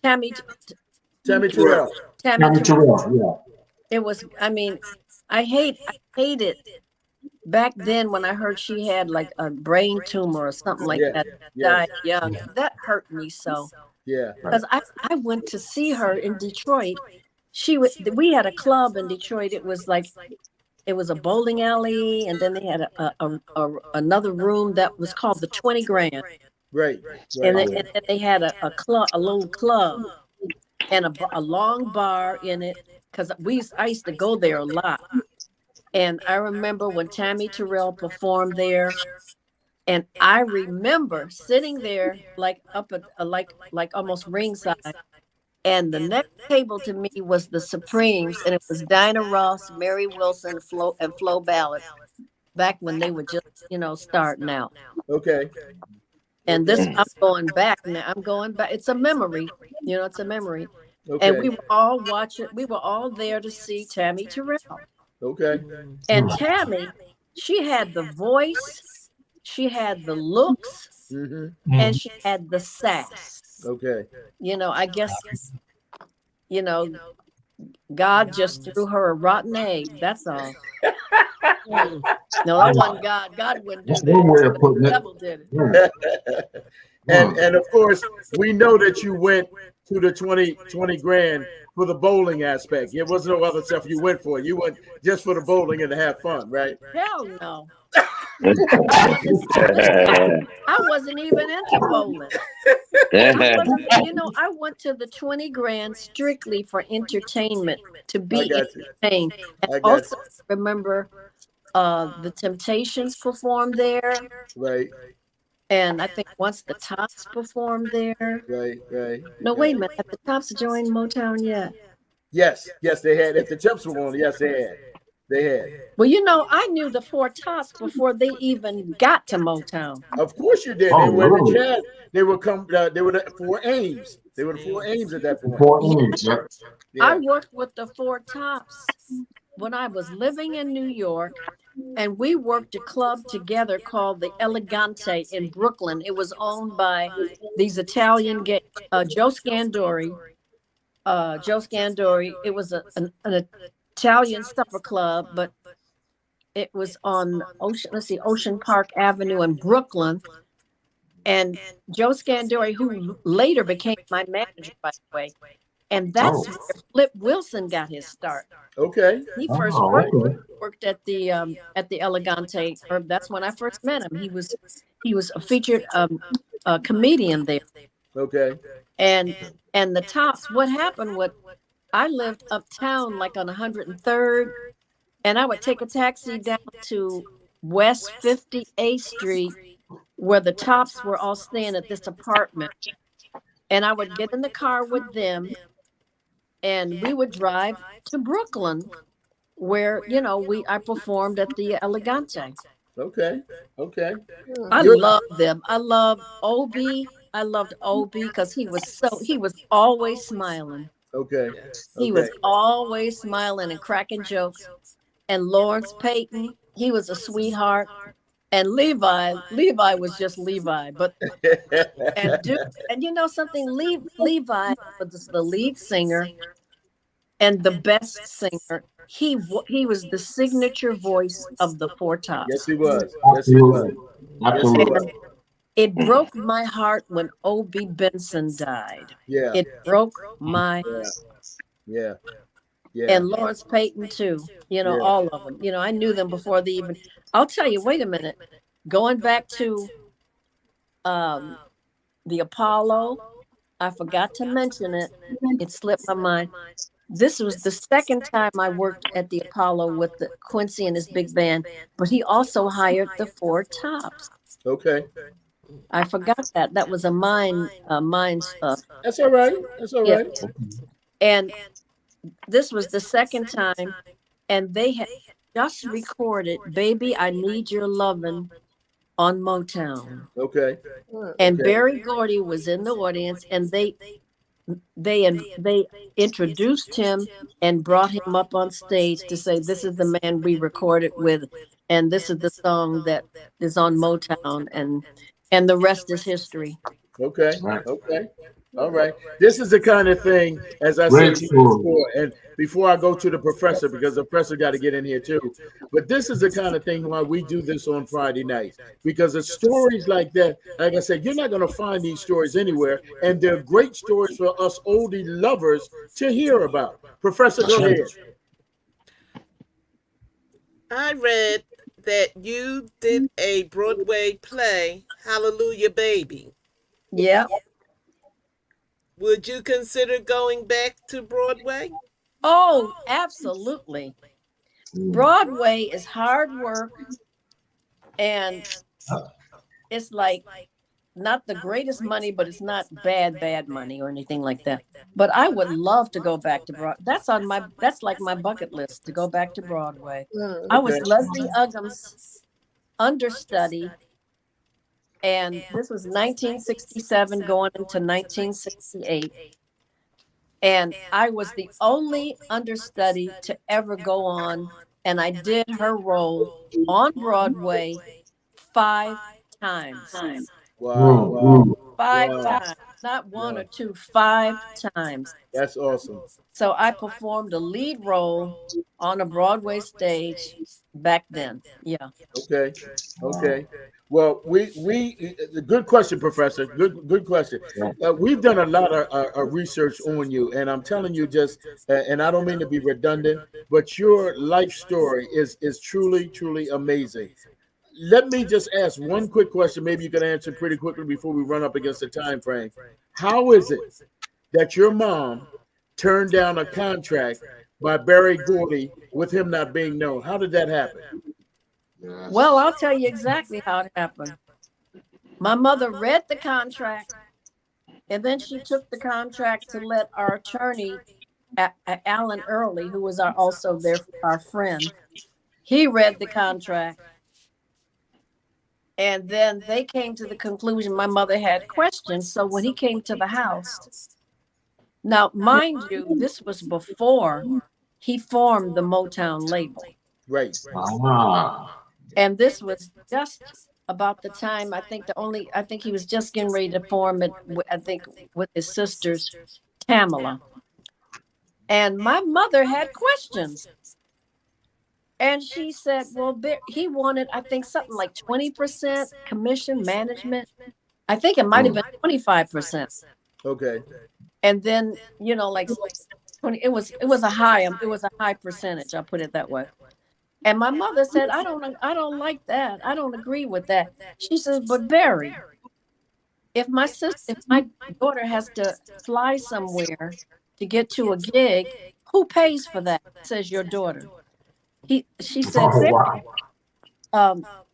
Tammy Tammy Terrell. Tammy Terrell. Yeah. It was. I mean, I hated back then when I heard she had like a brain tumor or something like Yeah, that, yeah, died young, that hurt me so. yeah. Because I went to see her in Detroit. We had a club in Detroit. It was like it was a bowling alley, and then they had another room that was called the 20 Grand, Right, and right. then they had a club, a little club, and a long bar in it. Because I used to go there a lot, and I remember when Tammy Terrell performed there. And I remember sitting there like up at like almost ringside. And the next table to me was the Supremes, and it was Dinah Ross, Mary Wilson, Flo Ballard, back when they were just, starting out. Okay. And this, I'm going back now. I'm going back. It's a memory, it's a memory. Okay. And we were all watching. We were all there to see Tammy Terrell. Okay. And Tammy, she had the voice, she had the looks, and she had the sass. Okay. I guess, God just threw her a rotten egg. That's all. No, that wasn't God. God wouldn't do That's one way of that. putting The it. devil did it. And of course, we know that you went to the 20 grand for the bowling aspect. It wasn't no other stuff you went for. You went just for the bowling and to have fun, right? Hell no. I wasn't even into bowling. I went to the 20 grand strictly for entertainment, to be entertained. And I got also remember the Temptations performed there. Right. And I think once the Tops performed there. Right. No, wait a minute. Have the Tops joined Motown yet? Yes, they had. If the Temps were on, yes, they had. Well, I knew the Four Tops before they even got to Motown. Of course you did. They were the Jazz. They were the Four Ames. They were the Four Ames at that point. Four Ames, yeah. I worked with the Four Tops when I was living in New York, and we worked a club together called the Elegante in Brooklyn. It was owned by these Italian Joe Scandori. It was an Italian supper club, but it was on Ocean Park Avenue in Brooklyn. And Joe Scandori, who later became my manager, by the way, and that's where Flip Wilson got his start. Okay. He first worked at the Elegante. Or that's when I first met him. He was a featured comedian there. Okay. And the Tops. What happened? I lived uptown, like on 103rd, and I would take a taxi down to West 58th Street, where the Tops were all staying at this apartment. And I would get in the car with them, and we would drive to Brooklyn, where I performed at the Elegante. Okay. I love them. I love Obie. I loved Obie because he was always smiling. Okay. He was always smiling and cracking jokes. And Lawrence Payton, he was a sweetheart. And Levi was just Levi. But and you know something, Levi was the lead singer and the best singer. He was the signature voice of the Four Tops. Yes, he was. Absolutely. And it broke my heart when Obie Benson died. Yeah. It broke my Yeah. And Lawrence Payton too. All of them. I knew them before they even. I'll tell you. Wait a minute. Going back to the Apollo, I forgot to mention it. It slipped my mind. This was the second time I worked at the Apollo with the Quincy and his big band, but he also hired the Four Tops. Okay. I forgot that. That was a mind stuff. That's all right. Yeah. And this was the second time, and they had just recorded "Baby, I Need Your Lovin'" on Motown. Okay. And Berry Gordy was in the audience, and they introduced him and brought him up on stage to say, "This is the man we recorded with, and this is the song that is on Motown," and the rest is history. Okay. All right. This is the kind of thing, as I Great said to you story. before, and before I go to the professor, because the professor got to get in here too. But this is the kind of thing why we do this on Friday nights, because it's stories like that. Like I said, you're not going to find these stories anywhere, and they're great stories for us oldie lovers to hear about. Professor, go ahead. I read that you did a Broadway play, Hallelujah Baby. Yeah. Would you consider going back to Broadway? Oh, absolutely. Broadway is hard work, and it's like not the greatest money, but it's not bad money or anything like that. But I would love to go back to Broadway. That's like my bucket list to go back to Broadway. I was Leslie Uggams' understudy, and this was 1967 going into 1968. And I was the only understudy to ever go on, and I did her role on Broadway 5 times. Wow. 5 Wow. times, not one or two, 5 times. That's awesome. So I performed a lead role on a Broadway stage back then. Yeah. Okay. Well, good question, Professor. Good question. We've done a lot of research on you, and I'm telling you, and I don't mean to be redundant, but your life story is truly amazing. Let me just ask one quick question. Maybe you can answer pretty quickly before we run up against the time frame. How is it that your mom turned down a contract by Barry Gordy with him not being known? How did that happen? Well, I'll tell you exactly how it happened. My mother read the contract, and then she took the contract to let our attorney, Alan Early, who was also our friend. He read the contract. And then they came to the conclusion my mother had questions. So when he came to the house, now, mind you, this was before he formed the Motown label. Right. And this was just about the time, I think he was just getting ready to form it, I think, with his sisters, Tamala. And my mother had questions. And she said, well, he wanted, I think, something like 20% commission management. I think it might have been 25%. Okay. And then, like 20, it was a high percentage. I'll put it that way. And my mother said, I don't like that. I don't agree with that. She says, but Barry, if my daughter has to fly somewhere to get to a gig, who pays for that? Says your daughter. She said,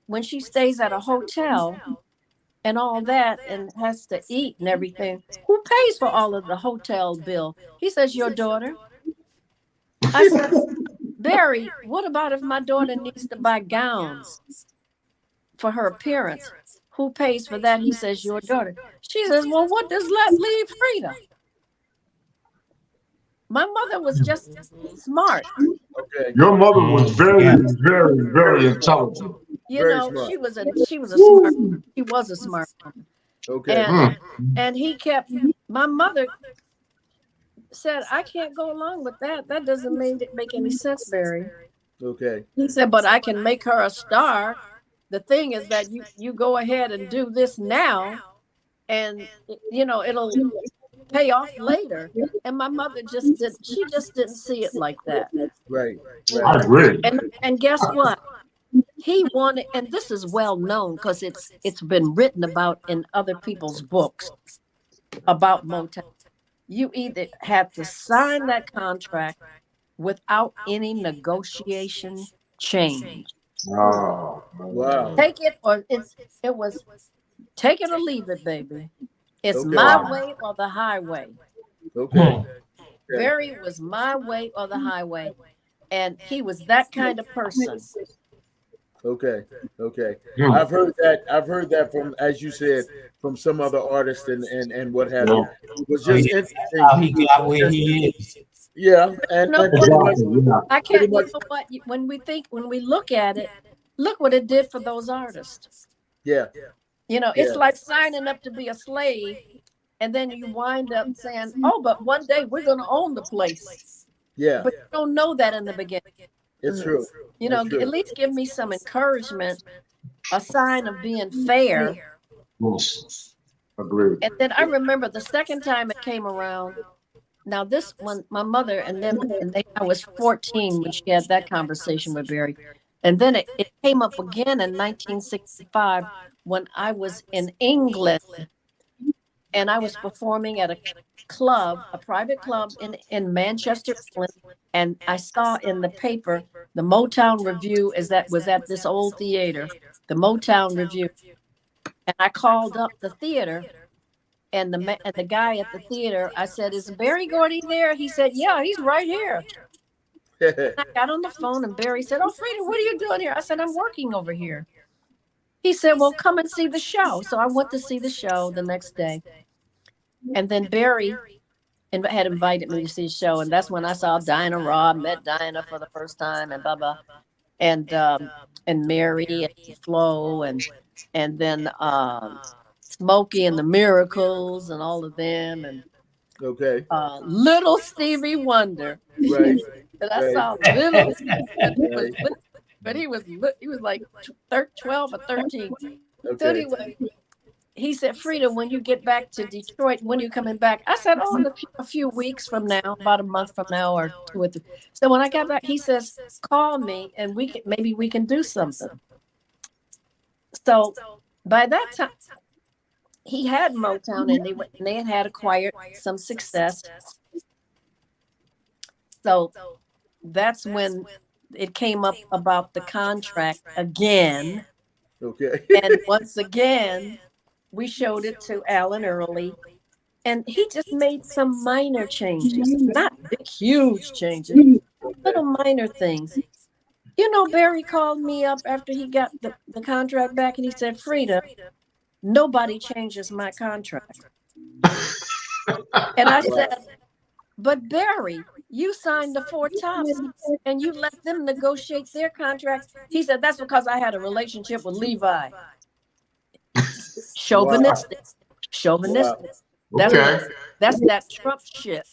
when she stays at a hotel and all that and has to eat and everything, who pays for all of the hotel bill? He says, your daughter. I said, Barry, what about if my daughter needs to buy gowns for her appearance? Who pays for that? He says, your daughter. She says, well, what does that leave Frida? My mother was just smart. Okay. Your mother was very intelligent. She was a smart woman. Okay. And my mother said, I can't go along with that. That doesn't make any sense, Barry. Okay. He said, but I can make her a star. The thing is that you go ahead and do this now, and it'll pay off later. And my mother just didn't see it like that. Right. I agree. And guess what? He wanted, and this is well known because it's been written about in other people's books about Motown. You either had to sign that contract without any negotiation change. Oh, wow. Take it or take it or leave it, baby. It's my way or the highway. Okay. Barry was my way or the highway, and he was that kind of person. Okay. I've heard that from, as you said, from some other artists and what have you. It was just interesting how he got where he is. Yeah, and I can't. You know what? When we look at it, look what it did for those artists. Yeah. It's like signing up to be a slave And then you wind up saying, oh, but one day we're going to own the place. Yeah, But you don't know that in the beginning. it's true. You know, That's true. at least give me some encouragement, a sign of being fair. Yes. Agreed. And then I remember the second time it came around. Now this one, my mother I was 14 when she had that conversation with Barry. And then it came up again in 1965 when I was in England and I was performing at a club, a private club in Manchester, England. And I saw in the paper, the Motown Review was at this old theater, the Motown Review. And I called up the theater. And the guy at the theater, I said, is Barry Gordy there? He said, yeah, he's right here. And I got on the phone and Barry said, oh, Frida, what are you doing here? I said, I'm working over here. He said, well, come and see the show. So I went to see the show the next day. And then Barry had invited me to see the show. And that's when I saw Diana Robb, met Diana for the first time and blah, blah. And Mary and Flo and then Smokey and the Miracles and all of them, and Okay. little Stevie Wonder. Right. And I Right. saw little Stevie, but he was like 12 or 13. So Okay. anyway, he said, Frida, when you get back to Detroit, when are you coming back? I said, oh, in a few weeks from now, about a month from now or 2 or 3. So when I got back, he says, call me and maybe we can do something. So by that time, he had Motown and they had acquired some success. So that's when it came up about the contract again. Okay. And once again, we showed it to Alan Early. And he just made some minor changes, not big, huge changes, little minor things. You know, Barry called me up after he got the contract back and he said, Frida, nobody changes my contract. And I said, but Barry, you signed the 4 Tops and you let them negotiate their contracts. He said, that's because I had a relationship with Levi. Chauvinistic. Chauvinistic. Okay. That's that Trump shit.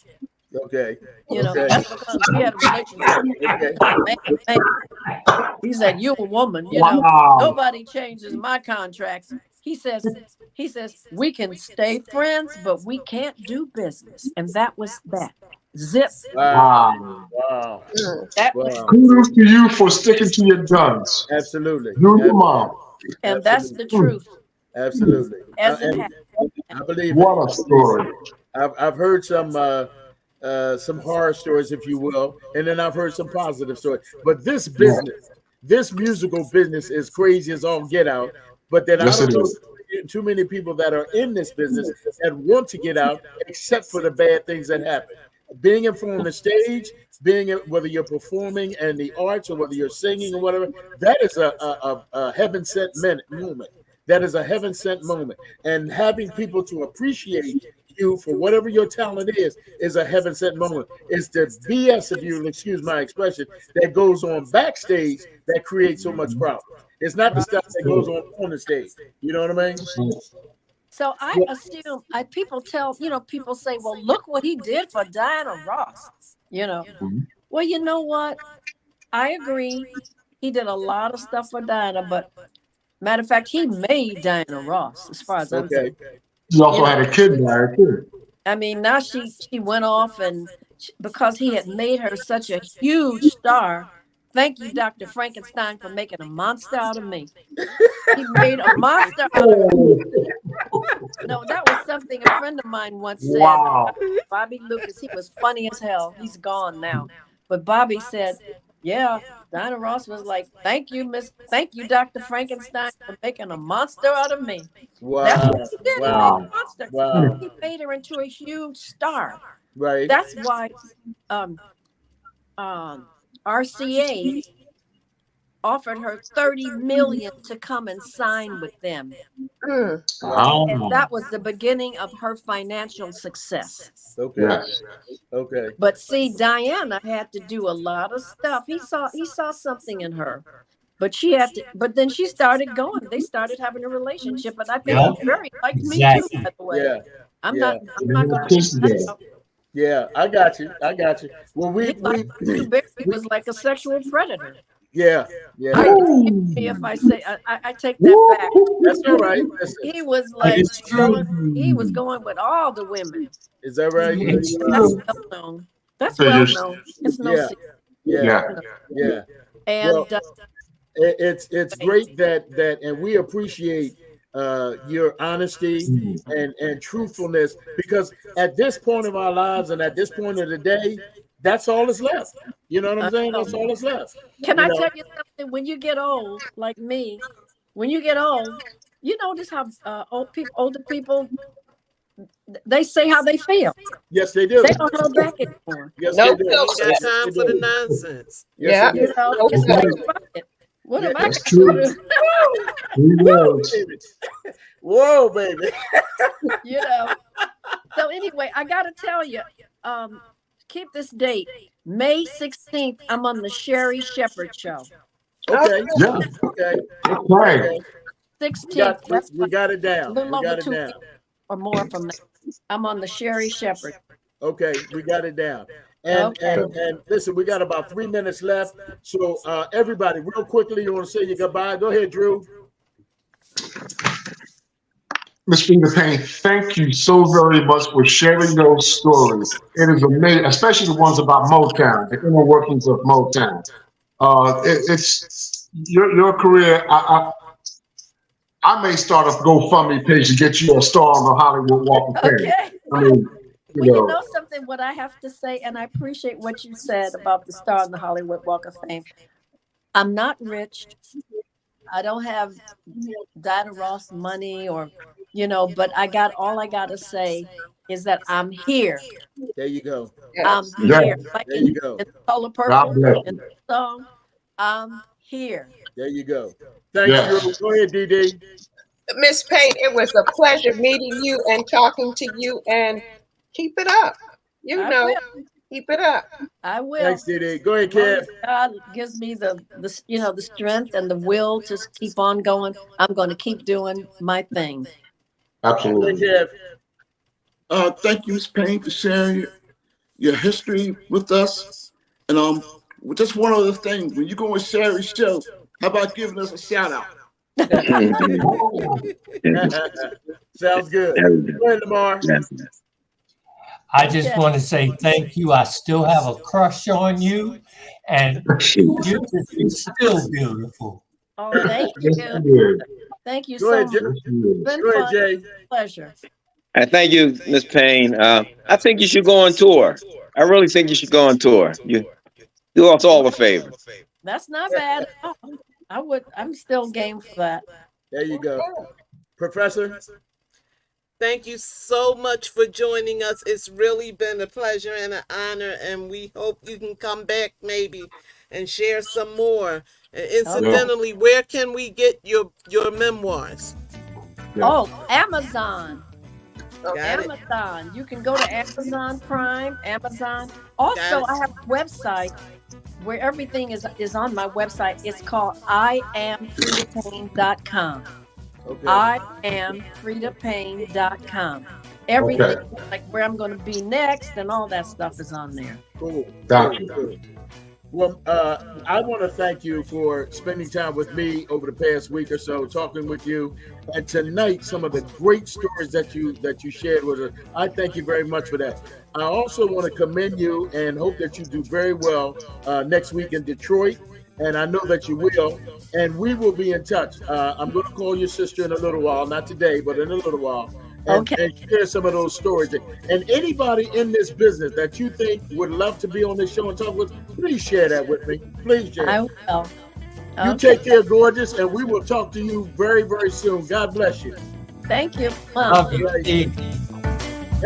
Okay. You know, Okay. that's because we had a relationship. Okay. He said, you're a woman, you know, Wow. nobody changes my contracts. He says, we can stay friends, but we can't do business. And that was that. Zip. Wow. Wow. That Wow. was, Kudos to you for sticking to your guns. Absolutely. You and your mom. and that's the truth. Absolutely. As it And happened. I believe What a story. I've heard some horror stories, if you will, and then I've heard some positive stories. But this business, this musical business, is crazy as all get out. But then Yes, I it don't know is. too many people that are in this business that want to get out, except for the bad things that happen. Being on the stage, whether you're performing in the arts or whether you're singing or whatever, that is a heaven sent moment. That is a heaven sent moment, and having people to appreciate you for whatever your talent is a heaven sent moment. It's the BS, if you'll excuse my expression, that goes on backstage that creates so much problem. It's not the stuff that goes on the stage. You know what I mean? So I assume people say, well, look what he did for Diana Ross. You know, well, you know what? I agree. He did a lot of stuff for Diana, but matter of fact, he made Diana Ross, as far as I'm concerned. You also had a kid by her too. I mean, now she went off and because he had made her such a huge star. Thank you, Dr. Frankenstein, for making a monster out of me. He made a monster out of me. No, that was something a friend of mine once said. Wow. Bobby Lucas, he was funny as hell. He's gone now. But Bobby said, yeah, Diana Ross was like, thank you, Dr. Frankenstein, for making a monster out of me. Wow. That's what he did. Wow. He made a monster. Wow. He made her into a huge star. Right. That's why RCA offered her $30 million to come and sign with them. Wow. And that was the beginning of her financial success. Okay. Yes. Okay. But see, Diana had to do a lot of stuff. He saw something in her. But then she started going. They started having a relationship. And I think Yeah. he very liked me Exactly. too, by the way. Yeah. I'm Yeah. not going to. Yeah, I got you. Well, Drew Barry was like a sexual predator. yeah. Excuse me if I say I take that back. That's all right. He was like he was going with all the women. Is that right? That's well known. That's well known. It's no secret. Yeah. And Well, it's great that and we appreciate your honesty and truthfulness, because at this point of our lives and at this point of the day, that's all that's left. You know what I'm saying? That's all that's left. Can I tell you something? When you get old, like me, when you get old, you notice how older people, they say how they feel. Yes, they do. They don't hold back anymore. Yes, No they do. filter. Ain't got time for the nonsense. Yes, they You do. know, it's like, fuck it. What am I That's gonna true. do? Whoa, baby. You know. So anyway, I gotta tell you, keep this date. May 16th, I'm on the Sherry Shepherd show. Okay. Yeah. Okay. Right. 16th. We got it a down. little We over got it 2 down. weeks or more from now. I'm on the Sherry Shepherd. Okay, we got it down. And listen, we got about 3 minutes left. So everybody, real quickly, you want to say your goodbye? Go ahead, Drew. Ms. Frida Payne, thank you so very much for sharing those stories. It is amazing, especially the ones about Motown, the inner workings of Motown. It's your career. I may start a GoFundMe page to get you a star on the Hollywood Walk of Fame. Okay. I mean, Well, you know something, what I have to say, and I appreciate what you said about the star on the Hollywood Walk of Fame. I'm not rich. I don't have Diana Ross money or, but all I got to say is that I'm here. There you go. I'm Yeah. here. Like There you go. in Color God Purple, bless in the song, I'm here. There you go. Thanks, Yeah. Drew. Go ahead, DD. Miss Payne, it was a pleasure meeting you and talking to you, and keep it up. I will. Keep it up. I will. Thanks, DD. Go ahead, As long Kev. as God gives me the strength and the will to keep on going, I'm going to keep doing my thing. Absolutely. Go ahead, Kev. Thank you, Ms. Payne, for sharing your history with us. And just one other thing, when you go on Sherry's show, how about giving us a shout out? Sounds good. Go ahead, Lamar. I just want to say thank you. I still have a crush on you, and you're still beautiful. Oh, thank you. Good. Thank you Go so ahead, much. Jay. It's been Go ahead, fun. Jay. Pleasure. I thank you, Miss Payne. I think you should go on tour. I really think you should go on tour. You do us all a favor. That's not bad. I'm still game for that. There you go. Professor? Thank you so much for joining us. It's really been a pleasure and an honor, and we hope you can come back maybe and share some more. And incidentally, where can we get your memoirs? Yeah. Oh, Amazon. Got it. Amazon. You can go to Amazon Prime, Amazon. Also, I have a website where everything is on my website. It's called IamFridaPayne.com. Okay. IamFridaPayne.com. Everything, like where I'm going to be next and all that stuff is on there. Cool. Thank you. Good. Well, I want to thank you for spending time with me over the past week or so, talking with you. And tonight, some of the great stories that you shared with us. I thank you very much for that. I also want to commend you and hope that you do very well next week in Detroit. And I know that you will. And we will be in touch. I'm going to call your sister in a little while, not today, but in a little while. And share some of those stories. And anybody in this business that you think would love to be on this show and talk with, please share that with me. Please share. I will. You take care, gorgeous, and we will talk to you very, very soon. God bless you. Thank you. Love you, Steve.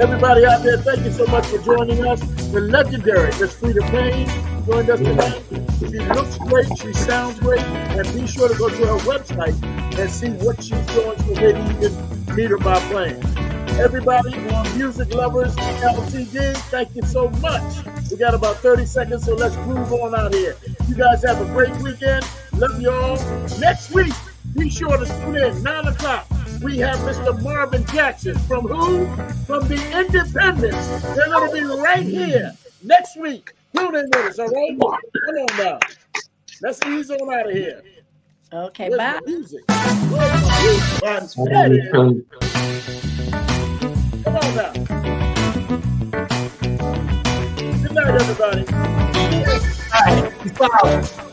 Everybody out there, thank you so much for joining us. The legendary Miss Frida Payne joined us tonight. She looks great, she sounds great, and be sure to go to her website and see what she's doing so maybe you can meet her by plane. Everybody on Music Lovers LTD, thank you so much. We got about 30 seconds, so let's groove on out here. You guys have a great weekend. Love you all. Next week, be sure to tune in, 9 o'clock. we have Mr. Marvin Jackson. From who? From the Independents. They're going to be right here next week. Tune in with us, all right? Come on now. Let's ease on out of here. Okay, Where's bye. my music? Where's my music? There it is. Come on now. Good night, everybody. All right.